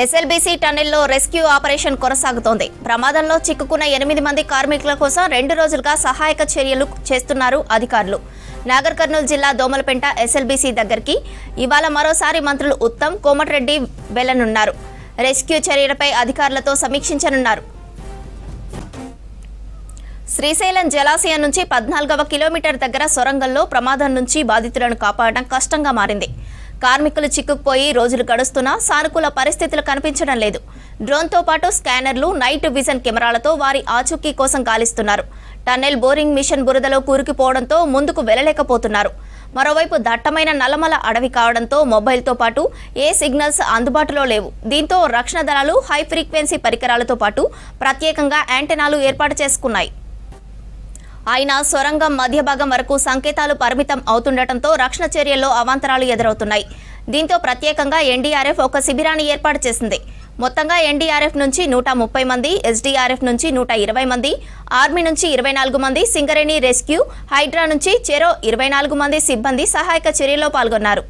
SLBC టన్నెల్లో rescue operation కొనసాగుతోంది. ప్రమాదంలో చిక్కుకున్న 8 మంది కార్మికుల కోసం 2 రోజులుగా సహాయక చర్యలు చేస్తున్నారు అధికారులు. నాగర్ కర్నూలు జిల్లా దోమలపెంట ఎస్ఎల్బీసీ దగ్గరికి ఇవాళ మరోసారి మంత్రులు ఉత్తమ్, కోమటిరెడ్డి వెళ్లనున్నారు. రెస్క్యూ చర్యలపై అధికారులతో సమీక్షించనున్నారు. శ్రీశైలం జలాశయం నుంచి 14వ కిలోమీటర్ దగ్గర సొరంగంలో ప్రమాదం నుంచి బాధితులను కాపాడడం కష్టంగా మారింది. కార్మికులు చిక్కుకుపోయి రోజులు గడుస్తున్నా సానుకూల పరిస్థితులు కనిపించడం లేదు. డ్రోన్తో పాటు స్కానర్లు, నైట్ విజన్ కెమెరాలతో వారి ఆచూకీ కోసం గాలిస్తున్నారు. టన్నెల్ బోరింగ్ మిషన్ బురదలో కూరుకుపోవడంతో ముందుకు వెళ్లలేకపోతున్నారు. మరోవైపు దట్టమైన నల్లమల అడవి కావడంతో మొబైల్తో పాటు ఏ సిగ్నల్స్ అందుబాటులో లేవు. దీంతో రక్షణ దళాలు హై ఫ్రీక్వెన్సీ పరికరాలతో పాటు ప్రత్యేకంగా యాంటెనాలు ఏర్పాటు చేసుకున్నాయి. అయినా సొరంగం మధ్య భాగం వరకు సంకేతాలు పరిమితం అవుతుండటంతో రక్షణ చర్యల్లో అవాంతరాలు ఎదురవుతున్నాయి. దీంతో ప్రత్యేకంగా ఎన్డీఆర్ఎఫ్ ఒక శిబిరాన్ని ఏర్పాటు చేసింది. మొత్తంగా ఎన్డీఆర్ఎఫ్ నుంచి 130 మంది, ఎస్డీఆర్ఎఫ్ నుంచి 120 మంది, ఆర్మీ నుంచి 24 మంది, సింగరేణి రెస్క్యూ, హైడ్రా నుంచి చెరో 24 మంది సిబ్బంది సహాయక చర్యలో పాల్గొన్నారు.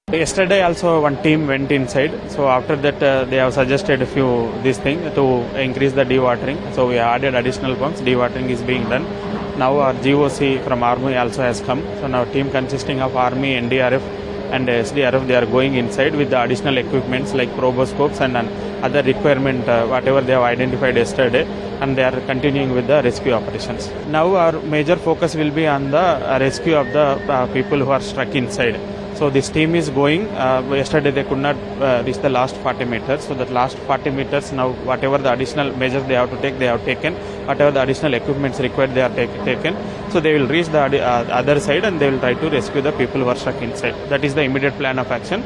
Yesterday also one team went inside, so after that they have suggested a few this thing to increase the dewatering, so we added additional pumps. Dewatering is being done now. Our GOC from army also has come, so now team consisting of army, NDRF and SDRF, they are going inside with the additional equipments like proboscopes and other requirement whatever they have identified yesterday, and they are continuing with the rescue operations. Now our major focus will be on the rescue of the people who are stuck inside. So this team is going. Yesterday they could not reach the last 40 meters. So that last 40 meters now, whatever the additional measures they have to take, they have taken. Whatever the additional equipments required, they are taken. So they will reach the other side and they will try to rescue the people who are stuck inside. That is the immediate plan of action.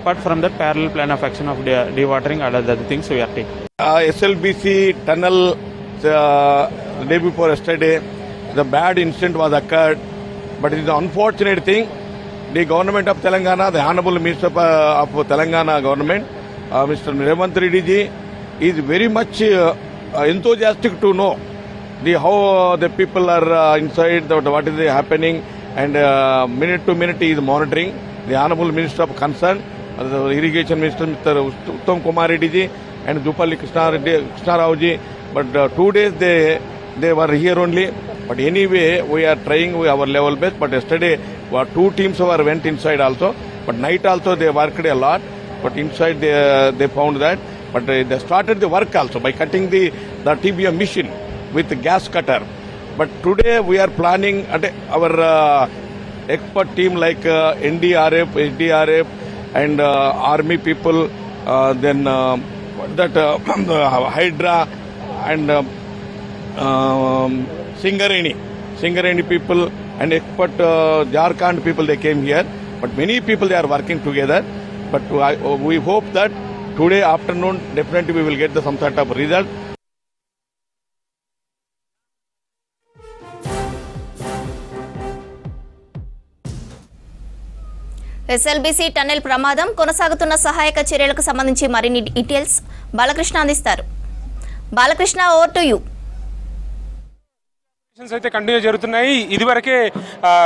Apart from that, parallel plan of action of dewatering and other things we are taking. SLBC tunnel the day before yesterday, the bad incident was occurred, but it is an unfortunate thing. The government of Telangana, the Honorable Minister of Telangana government, Mr. Revant Reddy ji, is very much enthusiastic to know how the people are inside, what is happening, and minute to minute he is monitoring. The Honorable Minister of Concern, the Irrigation Minister, Mr. Uttam Kumar Reddy ji, and Jupalli Krishna Rao ji, but 2 days they were here only. But anyway, we are trying our level best. But yesterday, 2 teams went inside also. But night also they worked a lot. But inside they found that. But they started the work also by cutting the TBM machine with the gas cutter. But today we are planning our expert team like NDRF, SDRF, and army people. Then Hydra and Singareni people and expert Jharkhand people, they came here. But many people, they are working together. But we hope that today afternoon definitely we will get some sort of result. SLBC tunnel ప్రమాదం కొనసాగుతున్న సహాయక చర్యలకు సంబంధించి మరిన్ని details Balakrishna అందిస్తారు. Balakrishna, over to you. అయితే continue జరుగుతున్నాయి. ఇదివరకే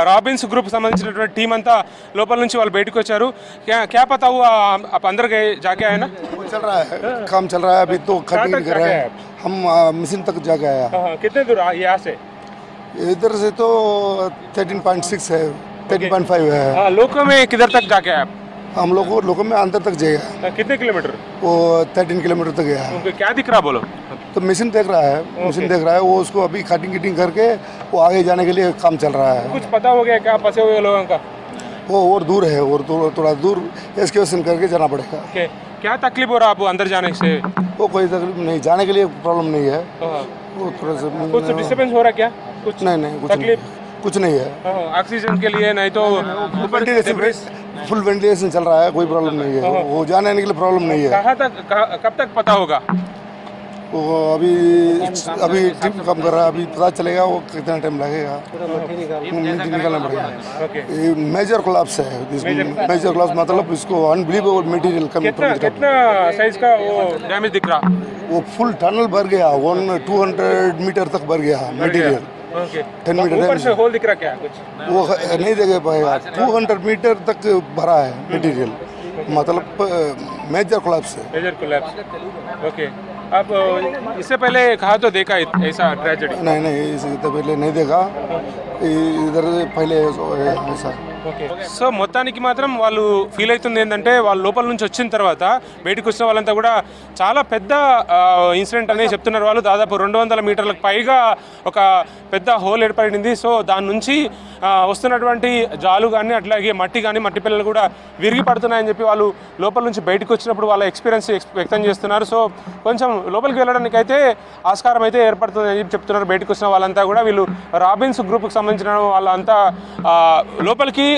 రాబిన్స్ గ్రూప్ సంబంధించినటువంటి టీం అంతా లోపల నుంచి వాళ్ళు బయటకు వచ్చారు. क्या पता हुआ आप अंदर गए जाके आए ना? चल रहा है, काम चल रहा है अभी तो कटिंग कर रहे हैं. हम मशीन तक जाके आया. कितने दूर यहाँ से? इधर से तो 13.6 है, 13.5 है. लोको में किधर तक जाके आए आप? हम लोगों में अंदर तक जाएगा. कितने किलोमीटर? वो 13 किलोमीटर तक गया. क्या दिख रहा बोलो? तो मशीन देख रहा है, मशीन देख रहा है. वो उसको अभी कटिंग करके वो आगे जाने के लिए काम चल रहा है. कुछ पता हो गया क्या फंसे हुए लोगों का? वो और दूर है, और थोड़ा दूर एस्केवेशन करके जाना पड़ेगा. क्या तकलीफ हो रहा है आपको अंदर जाने से? वो कोई तकलीफ नहीं, जाने के लिए प्रॉब्लम नहीं है. वो थोड़ा सा कुछ डिस्टर्बेंस हो रहा है क्या? कुछ नहीं, कुछ नहीं है. ऑक्सीजन के लिए नहीं तो फुल वेंटिलेशन चल रहा है, कोई प्रॉब्लम नहीं है. वो जाने के लिए प्रॉब्लम नहीं है. कब तक पता होगा? वो अभी ट्रिप कम कर रहा है, अभी पता चलेगा वो कितना टाइम लगेगा. निकलना पड़ेगा. ये मेजर कोलैप्स है. मेजर कोलैप्स मतलब इसको अनबिलीवेबल मटेरियल कितना साइज का वो डैमेज दिख रहा? वो फुल टनल भर गया, 200 मीटर तक भर गया मटेरियल. 10 मीटर ऊपर से होल दिख रहा क्या कुछ? वो नहीं देख पाएगा. 200 मीटर तक भरा है मटेरियल. मतलब मेजर कोलैप्स है। Major collapse, okay. आप इससे पहले कहा तो देखा ऐसा ट्रेजेडी? नहीं, इससे पहले नहीं देखा, इधर पहले ऐसा। సో మొత్తానికి మాత్రం వాళ్ళు ఫీల్ అవుతుంది ఏంటంటే వాళ్ళు లోపల నుంచి వచ్చిన తర్వాత బయటకు వచ్చిన వాళ్ళంతా కూడా చాలా పెద్ద ఇన్సిడెంట్ అనేది చెప్తున్నారు. వాళ్ళు దాదాపు 200 మీటర్లకు పైగా ఒక పెద్ద హోల్ ఏర్పడింది. సో దాని నుంచి వస్తున్నటువంటి జాలు కానీ అట్లాగే మట్టి కానీ మట్టి పిల్లలు కూడా విరిగి పడుతున్నాయని చెప్పి వాళ్ళు లోపల నుంచి బయటకు వచ్చినప్పుడు వాళ్ళ ఎక్స్పీరియన్స్ వ్యక్తం చేస్తున్నారు. సో కొంచెం లోపలికి వెళ్ళడానికి అయితే ఆస్కారం అయితే ఏర్పడుతుంది అని చెప్పి చెప్తున్నారు. బయటకు వచ్చిన వాళ్ళంతా కూడా వీళ్ళు రాబిన్స్ గ్రూప్కి సంబంధించిన వాళ్ళంతా లోపలికి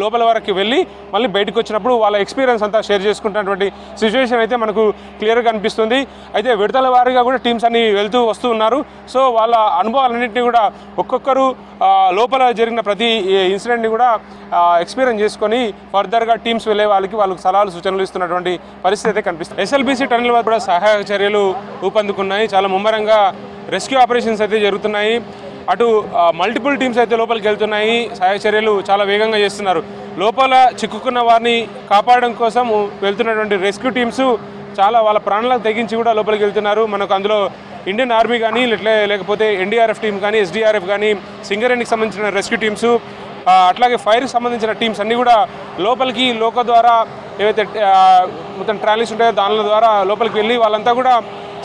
లోపల వరకు వెళ్ళి మళ్ళీ బయటకు వచ్చినప్పుడు వాళ్ళ ఎక్స్పీరియన్స్ అంతా షేర్ చేసుకుంటున్నటువంటి సిచ్యువేషన్ అయితే మనకు క్లియర్గా కనిపిస్తుంది. అయితే విడతల వారీగా కూడా టీమ్స్ అన్ని వెళ్తూ వస్తూ ఉన్నారు. సో వాళ్ళ అనుభవాలన్నింటినీ కూడా ఒక్కొక్కరు లోపల జరిగిన ప్రతి ఇన్సిడెంట్ని కూడా ఎక్స్పీరియన్స్ చేసుకొని ఫర్దర్గా టీమ్స్ వెళ్ళే వాళ్ళకి సలహాలు సూచనలు ఇస్తున్నటువంటి పరిస్థితి అయితే కనిపిస్తుంది. ఎస్ఎల్బీసీ టన్నెల్ వద్ద కూడా సహాయక చర్యలు ఊపందుకున్నాయి. చాలా ముమ్మరంగా రెస్క్యూ ఆపరేషన్స్ అయితే జరుగుతున్నాయి. అటు మల్టిపుల్ టీమ్స్ అయితే లోపలికి వెళ్తున్నాయి. సహాయ చర్యలు చాలా వేగంగా చేస్తున్నారు. లోపల చిక్కుకున్న వారిని కాపాడడం కోసం వెళ్తున్నటువంటి రెస్క్యూ టీమ్స్ చాలా వాళ్ళ ప్రాణాలను తెగించి కూడా లోపలికి వెళ్తున్నారు. మనకు అందులో ఇండియన్ ఆర్మీ కానీ లేకపోతే ఎన్డీఆర్ఎఫ్ టీం కానీ ఎస్డీఆర్ఎఫ్ కానీ సింగరేణికి సంబంధించిన రెస్క్యూ టీమ్స్ అట్లాగే ఫైర్కి సంబంధించిన టీమ్స్ అన్నీ కూడా లోపలికి లోక ద్వారా ఏవైతే మొత్తం ట్రాలీస్ ఉంటాయో దానిల ద్వారా లోపలికి వెళ్ళి వాళ్ళంతా కూడా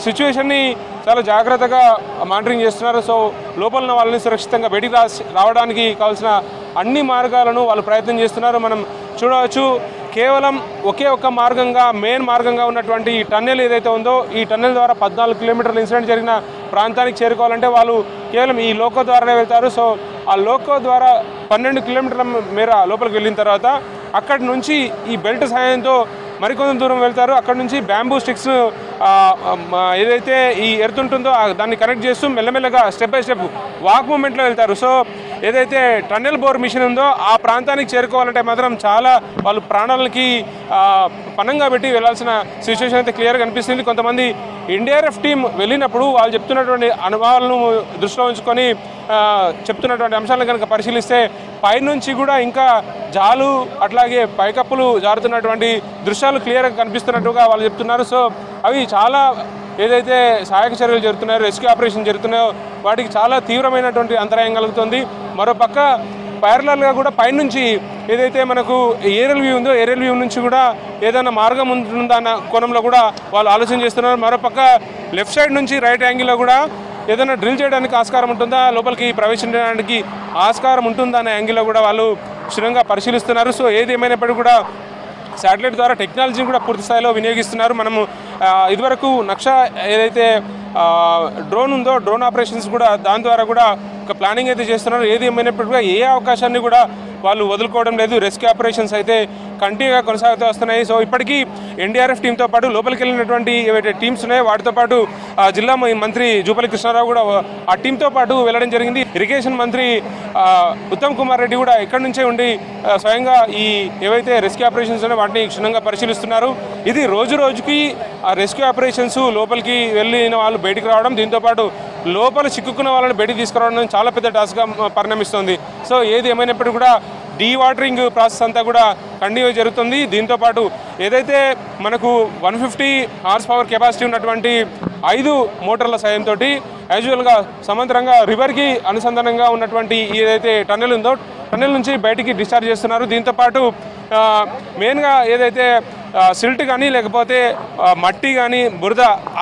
సిచ్యువేషన్ని చాలా జాగ్రత్తగా మానిటరింగ్ చేస్తున్నారు. సో లోపల ఉన్న వాళ్ళని సురక్షితంగా బయటికి రావడానికి కావాల్సిన అన్ని మార్గాలను వాళ్ళు ప్రయత్నం చేస్తున్నారు. మనం చూడవచ్చు కేవలం ఒకే ఒక్క మార్గంగా మెయిన్ మార్గంగా ఉన్నటువంటి ఈ టన్నెల్ ఏదైతే ఉందో ఈ టన్నెల్ ద్వారా 14 కిలోమీటర్ల ఇన్సిడెంట్ జరిగిన ప్రాంతానికి చేరుకోవాలంటే వాళ్ళు కేవలం ఈ లోకో ద్వారానే వెళ్తారు. సో ఆ లోకో ద్వారా 12 కిలోమీటర్ల మేర లోపలికి వెళ్ళిన తర్వాత అక్కడి నుంచి ఈ బెల్ట్ సహాయంతో మరికొంత దూరం వెళ్తారు. అక్కడ నుంచి బ్యాంబూ స్టిక్స్ ఏదైతే ఈ ఎర్త్ ఉంటుందో దాన్ని కనెక్ట్ చేస్తూ మెల్లమెల్లగా స్టెప్ బై స్టెప్ వాక్ మూమెంట్లో వెళ్తారు. సో ఏదైతే టన్నెల్ బోర్ మిషన్ ఉందో ఆ ప్రాంతానికి చేరుకోవాలంటే మాత్రం చాలా వాళ్ళు ప్రాణాలకి పణంగా పెట్టి వెళ్ళాల్సిన సిచ్యువేషన్ అయితే క్లియర్గా కనిపిస్తుంది. కొంతమంది ఎన్డీఆర్ఎఫ్ టీం వెళ్ళినప్పుడు వాళ్ళు చెప్తున్నటువంటి అనుభవాలను దృష్టిలో ఉంచుకొని చెప్తున్నటువంటి అంశాలను కనుక పరిశీలిస్తే పైనుంచి కూడా ఇంకా జాలు అట్లాగే పైకప్పులు జారుతున్నటువంటి దృశ్యాలు క్లియర్గా కనిపిస్తున్నట్టుగా వాళ్ళు చెప్తున్నారు. సో అవి చాలా ఏదైతే సహాయక చర్యలు జరుగుతున్నాయో రెస్క్యూ ఆపరేషన్ జరుగుతున్నాయో వాటికి చాలా తీవ్రమైనటువంటి అంతరాయం కలుగుతుంది. మరోపక్క ప్యారలల్గా కూడా పైనుంచి ఏదైతే మనకు ఏరియల్ వ్యూ ఉందో ఏరియల్ వ్యూ నుంచి కూడా ఏదైనా మార్గం ఉంటుందా అన్న కోణంలో కూడా వాళ్ళు ఆలోచన చేస్తున్నారు. మరోపక్క లెఫ్ట్ సైడ్ నుంచి రైట్ యాంగిల్లో కూడా ఏదైనా డ్రిల్ చేయడానికి ఆస్కారం ఉంటుందా లోపలికి ప్రవేశించడానికి ఆస్కారం ఉంటుందా అనే యాంగిల్లో కూడా వాళ్ళు క్షుణ్ణంగా పరిశీలిస్తున్నారు. సో ఏది ఏమైనప్పటికీ కూడా శాటిలైట్ ద్వారా టెక్నాలజీని కూడా పూర్తి స్థాయిలో వినియోగిస్తున్నారు. మనము ఇదివరకు నక్షా ఏదైతే డ్రోన్ ఉందో డ్రోన్ ఆపరేషన్స్ కూడా దాని ద్వారా కూడా ఒక ప్లానింగ్ అయితే చేస్తున్నారు. ఏది ఏమైనప్పటికీ కూడా ఏ అవకాశాన్ని కూడా వాళ్ళు వదులుకోవడం లేదు. రెస్క్యూ ఆపరేషన్స్ అయితే కంటిన్యూగా కొనసాగుతూ వస్తున్నాయి. సో ఇప్పటికీ ఎన్డీఆర్ఎఫ్ టీంతో పాటు లోపలికి వెళ్ళినటువంటి ఏవైతే టీమ్స్ ఉన్నాయో వాటితో పాటు జిల్లా మంత్రి జూపల్లి కృష్ణారావు కూడా ఆ టీంతో పాటు వెళ్ళడం జరిగింది. ఇరిగేషన్ మంత్రి ఉత్తమ్ కుమార్ రెడ్డి కూడా ఇక్కడి నుంచే ఉండి స్వయంగా ఈ ఏవైతే రెస్క్యూ ఆపరేషన్స్ ఉన్నాయో వాటిని క్షుణ్ణంగా పరిశీలిస్తున్నారు. ఇది రోజు రోజుకి ఆ రెస్క్యూ ఆపరేషన్స్ లోపలికి వెళ్ళిన వాళ్ళు బయటికి రావడం, దీంతోపాటు లోపల చిక్కుకున్న వాళ్ళని బయటికి తీసుకురావడం చాలా పెద్ద టాస్క్గా పరిణమిస్తుంది. సో ఏది ఏమైనప్పటికీ కూడా డీవాటరింగ్ ప్రాసెస్ అంతా కూడా కంటిన్యూ జరుగుతుంది. దీంతోపాటు ఏదైతే మనకు 150 హార్స్ పవర్ కెపాసిటీ ఉన్నటువంటి 5 మోటార్ల సాయంతో యాజువల్గా సమాంతరంగా రివర్కి అనుసంధానంగా ఉన్నటువంటి ఏదైతే టన్నెల్ ఉందో టన్నెల్ నుంచి బయటికి డిశ్చార్జ్ చేస్తున్నారు. దీంతోపాటు మెయిన్గా ఏదైతే సిల్ట్ కానీ లేకపోతే మట్టి కానీ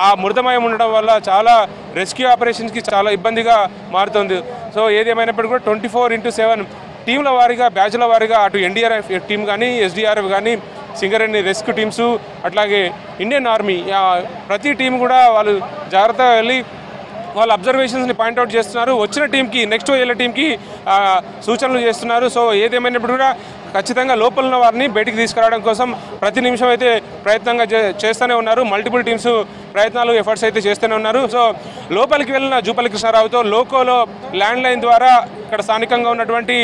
ఆ బురదమయం ఉండడం వల్ల చాలా రెస్క్యూ ఆపరేషన్స్కి చాలా ఇబ్బందిగా మారుతుంది. సో ఏదేమైనప్పటికీ కూడా 24/7 టీంల వారీగా బ్యాచ్ల వారీగా అటు ఎన్డీఆర్ఎఫ్ టీం కానీ ఎస్డీఆర్ఎఫ్ కానీ సింగరేణి రెస్క్యూ టీమ్స్ అట్లాగే ఇండియన్ ఆర్మీ ప్రతి టీం కూడా వాళ్ళు జాగ్రత్తగా వెళ్ళి వాళ్ళ అబ్జర్వేషన్స్ని పాయింట్అవుట్ చేస్తున్నారు. వచ్చిన టీంకి నెక్స్ట్ వెళ్ళే టీంకి సూచనలు చేస్తున్నారు. సో ఏదేమైనప్పుడు కూడా ఖచ్చితంగా లోపల ఉన్న వారిని బయటికి తీసుకురావడం కోసం ప్రతి నిమిషం అయితే ప్రయత్నంగా చేస్తూనే ఉన్నారు. మల్టిపుల్ టీమ్స్ ప్రయత్నాలు ఎఫర్ట్స్ అయితే చేస్తూనే ఉన్నారు. సో లోపలికి వెళ్ళిన జూపల్లి కృష్ణారావుతో లోకోలో ల్యాండ్ లైన్ ద్వారా ఇక్కడ స్థానికంగా ఉన్నటువంటి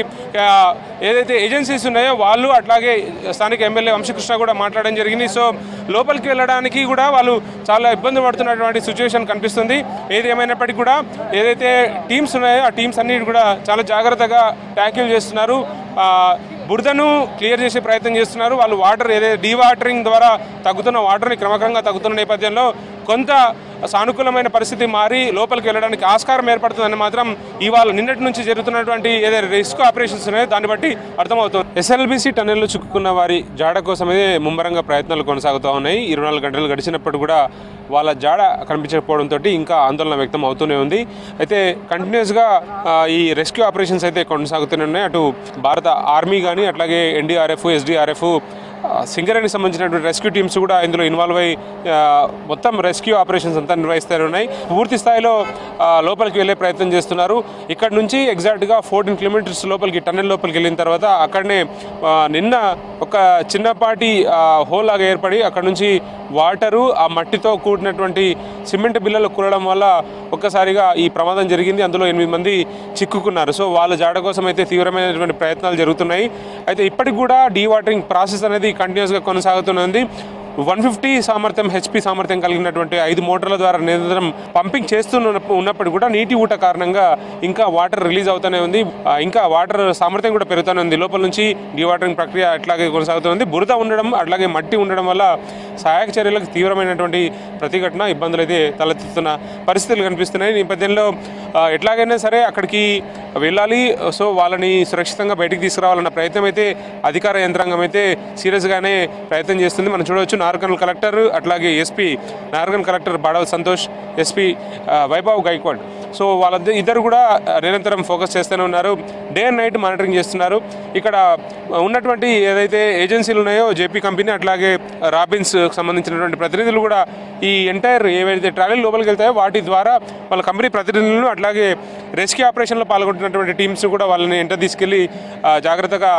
ఏదైతే ఏజెన్సీస్ ఉన్నాయో వాళ్ళు అట్లాగే స్థానిక ఎమ్మెల్యే వంశీకృష్ణ కూడా మాట్లాడడం జరిగింది. సో లోపలికి వెళ్ళడానికి కూడా వాళ్ళు చాలా ఇబ్బంది పడుతున్నటువంటి సిచ్యువేషన్ కనిపిస్తుంది. ఏది ఏమైనప్పటికీ కూడా ఏదైతే టీమ్స్ ఉన్నాయో ఆ టీమ్స్ అన్నిటి కూడా చాలా జాగ్రత్తగా ట్యాకిల్ చేస్తున్నారు. బురదను క్లియర్ చేసే ప్రయత్నం చేస్తున్నారు. వాళ్ళు వాటర్ ఏదైతే డీవాటరింగ్ ద్వారా తగ్గుతున్న వాటర్ని క్రమక్రమంగా తగ్గుతున్న నేపథ్యంలో కొంత సానుకూలమైన పరిస్థితి మారి లోపలికి వెళ్ళడానికి ఆస్కారం ఏర్పడుతుందని మాత్రం ఇవాళ నిన్నటి నుంచి జరుగుతున్నటువంటి ఏదైతే రెస్క్యూ ఆపరేషన్స్ ఉన్నాయో దాన్ని బట్టి అర్థమవుతుంది. ఎస్ఎల్బీసీ టన్నెల్లో చిక్కుకున్న వారి జాడ కోసమే ముమ్మరంగా ప్రయత్నాలు కొనసాగుతూ ఉన్నాయి. 24 గంటలు గడిచినప్పుడు కూడా వాళ్ళ జాడ కనిపించకపోవడంతో ఇంకా ఆందోళన వ్యక్తం అవుతూనే ఉంది. అయితే కంటిన్యూస్గా ఈ రెస్క్యూ ఆపరేషన్స్ అయితే కొనసాగుతూనే ఉన్నాయి. అటు భారత ఆర్మీ కానీ అట్లాగే ఎన్డీఆర్ఎఫ్, ఎస్డీఆర్ఎఫ్, సింగరేణికి సంబంధించినటువంటి రెస్క్యూ టీమ్స్ కూడా ఇందులో ఇన్వాల్వ్ అయ్యి మొత్తం రెస్క్యూ ఆపరేషన్స్ అంతా నిర్వహిస్తూనే ఉన్నాయి. పూర్తి స్థాయిలో లోపలికి వెళ్ళే ప్రయత్నం చేస్తున్నారు. ఇక్కడ నుంచి ఎగ్జాక్ట్గా 14 కిలోమీటర్స్ లోపలికి టన్నెల్ లోపలికి వెళ్ళిన తర్వాత అక్కడనే నిన్న ఒక చిన్నపాటి హోల్ లాగా ఏర్పడి అక్కడ నుంచి వాటరు ఆ మట్టితో కూడినటువంటి సిమెంట్ బిల్లలు కూరడం వల్ల ఒక్కసారిగా ఈ ప్రమాదం జరిగింది. అందులో 8 మంది చిక్కుకున్నారు. సో వాళ్ళ జాడ కోసం అయితే తీవ్రమైనటువంటి ప్రయత్నాలు జరుగుతున్నాయి. అయితే ఇప్పటికి కూడా డీవాటరింగ్ ప్రాసెస్ అనేది కంటిన్యూస్గా కొనసాగుతున్నది. 150 సామర్థ్యం హెచ్పి సామర్థ్యం కలిగినటువంటి 5 మోటార్ల ద్వారా నిరంతరం పంపింగ్ ఉన్నప్పుడు కూడా నీటి ఊట కారణంగా ఇంకా వాటర్ రిలీజ్ అవుతూనే ఉంది. ఇంకా వాటర్ సామర్థ్యం కూడా పెరుగుతూనే ఉంది. లోపల నుంచి డీవాటరింగ్ ప్రక్రియ అట్లాగే కొనసాగుతుంది. బురద ఉండడం అట్లాగే మట్టి ఉండడం వల్ల సహాయక చర్యలకు తీవ్రమైనటువంటి ప్రతిఘటన ఇబ్బందులు అయితే తలెత్తుతున్న పరిస్థితులు కనిపిస్తున్నాయి. ఈ నేపథ్యంలో ఎట్లాగైనా సరే అక్కడికి వెళ్ళాలి. సో వాళ్ళని సురక్షితంగా బయటికి తీసుకురావాలన్న ప్రయత్నం అయితే అధికార యంత్రాంగం అయితే సీరియస్గానే ప్రయత్నం చేస్తుంది. మనం చూడవచ్చు నార్కర్నూల్ కలెక్టర్ అట్లాగే SP Nagarkurnool collector Badava Santosh, SP Vaibhav Gaikwad. So ఇద్దరు కూడా నిరంతరం ఫోకస్ చేస్తూనే ఉన్నారు. డే అండ్ నైట్ మానిటరింగ్ చేస్తున్నారు. ఇక్కడ ఉన్నటువంటి ఏదైతే ఏజెన్సీలు ఉన్నాయో జేపీ కంపెనీ అట్లాగే రాబిన్స్ సంబంధించినటువంటి ప్రతినిధులు కూడా ఈ ఎంటైర్ ఏవైతే ట్రాలీ లోపలికి వెళ్తాయో వాటి ద్వారా వాళ్ళ కంపెనీ ప్రతినిధులను అట్లాగే రెస్క్యూ ఆపరేషన్లో పాల్గొంటున్నటువంటి టీమ్స్ కూడా వాళ్ళని ఎంటర్ తీసుకెళ్ళి జాగ్రత్తగా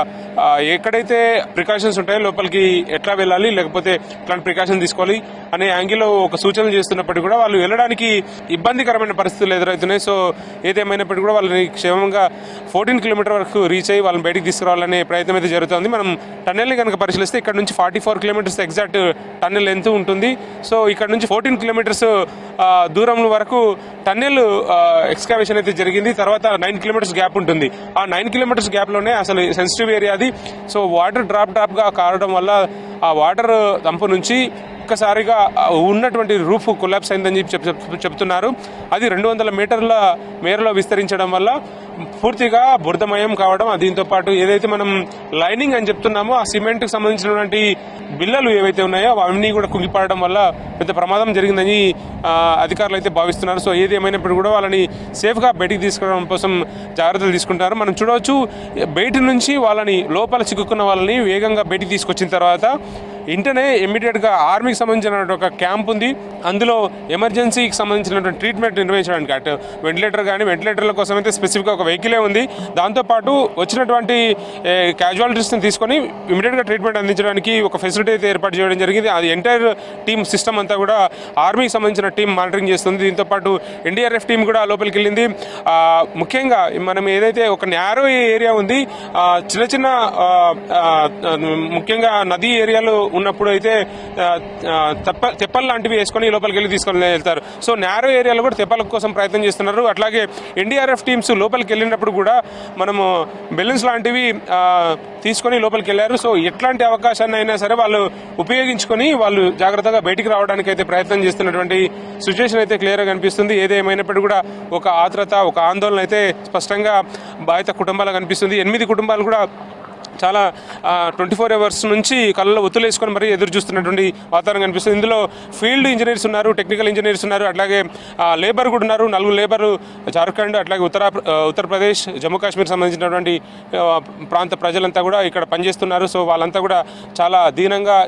ఎక్కడైతే ప్రికాషన్స్ ఉంటాయో లోపలికి ఎట్లా వెళ్ళాలి లేకపోతే ఇట్లాంటి ప్రికాషన్ తీసుకోవాలి అనే యాంగిల్లో ఒక సూచనలు చేస్తున్నప్పటికీ కూడా వాళ్ళు వెళ్ళడానికి ఇబ్బందికరమైన పరిస్థితులు ఎదురవుతున్నాయి. సో ఏదేమైనప్పటికీ కూడా వాళ్ళని క్షేమంగా 14 కిలోమీటర్ వరకు రీచ్ అయ్యి వాళ్ళని బయటికి తీసుకురావాలనే ప్రయత్నం అయితే జరుగుతుంది. మనం టన్నెల్ని కనుక పరిశీలిస్తే ఇక్కడ నుంచి 44 కిలోమీటర్స్ ఎగ్జాక్ట్ టన్నెల్ లెంత్ ఉంటుంది. సో ఇక్కడ నుంచి 14 కిలోమీటర్స్ దూరం వరకు టన్నెల్ ఎక్స్కావేషన్ అయితే జరిగింది. తర్వాత 9 కిలోమీటర్స్ గ్యాప్ ఉంటుంది. ఆ 9 కిలోమీటర్స్ గ్యాప్లోనే అసలు సెన్సిటివ్ ఏరియా అది. సో వాటర్ డ్రాప్గా కారడం వల్ల ఆ వాటర్ దంపు నుంచి ఒక్కసారిగా ఉన్నటువంటి రూఫ్ కొలాప్స్ అయిందని చెప్తున్నారు. అది 200 మీటర్ల మేరలో విస్తరించడం వల్ల పూర్తిగా బురదమయం కావడం, దీంతో పాటు ఏదైతే మనం లైనింగ్ అని చెప్తున్నామో ఆ సిమెంట్కి సంబంధించినటువంటి బిల్లలు ఏవైతే ఉన్నాయో అవన్నీ కూడా కుంగిపడడం వల్ల పెద్ద ప్రమాదం జరిగిందని అధికారులు అయితే భావిస్తున్నారు. సో ఏది ఏమైనప్పుడు కూడా వాళ్ళని సేఫ్గా బయటికి తీసుకురావడం కోసం జాగ్రత్తలు తీసుకుంటారు. మనం చూడవచ్చు బయట నుంచి వాళ్ళని లోపల చిక్కుకున్న వాళ్ళని వేగంగా బయటికి తీసుకొచ్చిన తర్వాత ఇంటనే ఇమ్మీడియట్గా ఆర్మీకి సంబంధించిన ఒక క్యాంప్ ఉంది. అందులో ఎమర్జెన్సీకి సంబంధించినటువంటి ట్రీట్మెంట్ నిర్వహించడానికి అటు వెంటిలేటర్ కానీ వెంటిలేటర్ల కోసం అయితే స్పెసిఫిక్గా ఒక వెహికలే ఉంది. దాంతోపాటు వచ్చినటువంటి క్యాజువాలిటీస్ని తీసుకొని ఇమ్మీడియట్గా ట్రీట్మెంట్ అందించడానికి ఒక ఫెసిలిటీ అయితే ఏర్పాటు చేయడం జరిగింది. అది ఎంటైర్ టీమ్ సిస్టమ్ అంతా కూడా ఆర్మీకి సంబంధించిన టీం మానిటరింగ్ చేస్తుంది. దీంతోపాటు ఎన్డీఆర్ఎఫ్ టీం కూడా లోపలికి వెళ్ళింది. ముఖ్యంగా మనం ఏదైతే ఒక నేరో ఏరియా ఉంది, చిన్న చిన్న ముఖ్యంగా నదీ ఏరియాలో ఉన్నప్పుడు అయితే తెప్పలు లాంటివి వేసుకొని లోపలికి వెళ్ళి తీసుకొని వెళ్తారు. సో నేరో ఏరియాలో కూడా తెప్పల కోసం ప్రయత్నం చేస్తున్నారు. అట్లాగే ఎన్డీఆర్ఎఫ్ టీమ్స్ లోపలికి వెళ్ళినప్పుడు కూడా మనము బెలూన్స్ లాంటివి తీసుకొని లోపలికి వెళ్ళారు. సో ఎట్లాంటి అవకాశాన్ని అయినా సరే వాళ్ళు ఉపయోగించుకొని వాళ్ళు జాగ్రత్తగా బయటికి రావడానికి అయితే ప్రయత్నం చేస్తున్నటువంటి సిచ్యువేషన్ అయితే క్లియర్గా కనిపిస్తుంది. ఏదేమైనప్పటికీ కూడా ఒక ఆత్రత, ఒక ఆందోళన అయితే స్పష్టంగా బాధిత కుటుంబాలకు కనిపిస్తుంది. 8 కుటుంబాలు కూడా చాలా 24 అవర్స్ నుంచి కళ్ళలో ఒత్తులు వేసుకొని మరీ ఎదురు చూస్తున్నటువంటి వాతావరణం కనిపిస్తుంది. ఇందులో ఫీల్డ్ ఇంజనీర్స్ ఉన్నారు, టెక్నికల్ ఇంజనీర్స్ ఉన్నారు, అట్లాగే లేబర్ కూడా ఉన్నారు. 4 లేబర్లు జార్ఖండ్ అట్లాగే ఉత్తరప్రదేశ్, జమ్మూ కాశ్మీర్ సంబంధించినటువంటి ప్రాంత ప్రజలంతా కూడా ఇక్కడ పనిచేస్తున్నారు. సో వాళ్ళంతా కూడా చాలా దీనంగా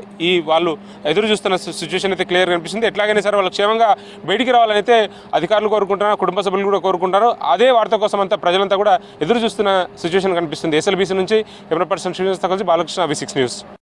వాళ్ళు ఎదురు చూస్తున్న సిచ్యువేషన్ అయితే క్లియర్గా కనిపిస్తుంది. ఎట్లాగైనా సరే వాళ్ళు క్షేమంగా బయటికి రావాలని అయితే అధికారులు కోరుకుంటున్నారు, కుటుంబ సభ్యులు కూడా కోరుకుంటారు. అదే వార్త కోసం అంతా ప్రజలంతా కూడా ఎదురు చూస్తున్న సిచ్యువేషన్ కనిపిస్తుంది. ఎస్ఎల్బీసీ నుంచి కెమెరా పర్సన్ శ్రీనివాస్ తో కలిసి బాలకృష్ణ, V6 న్యూస్.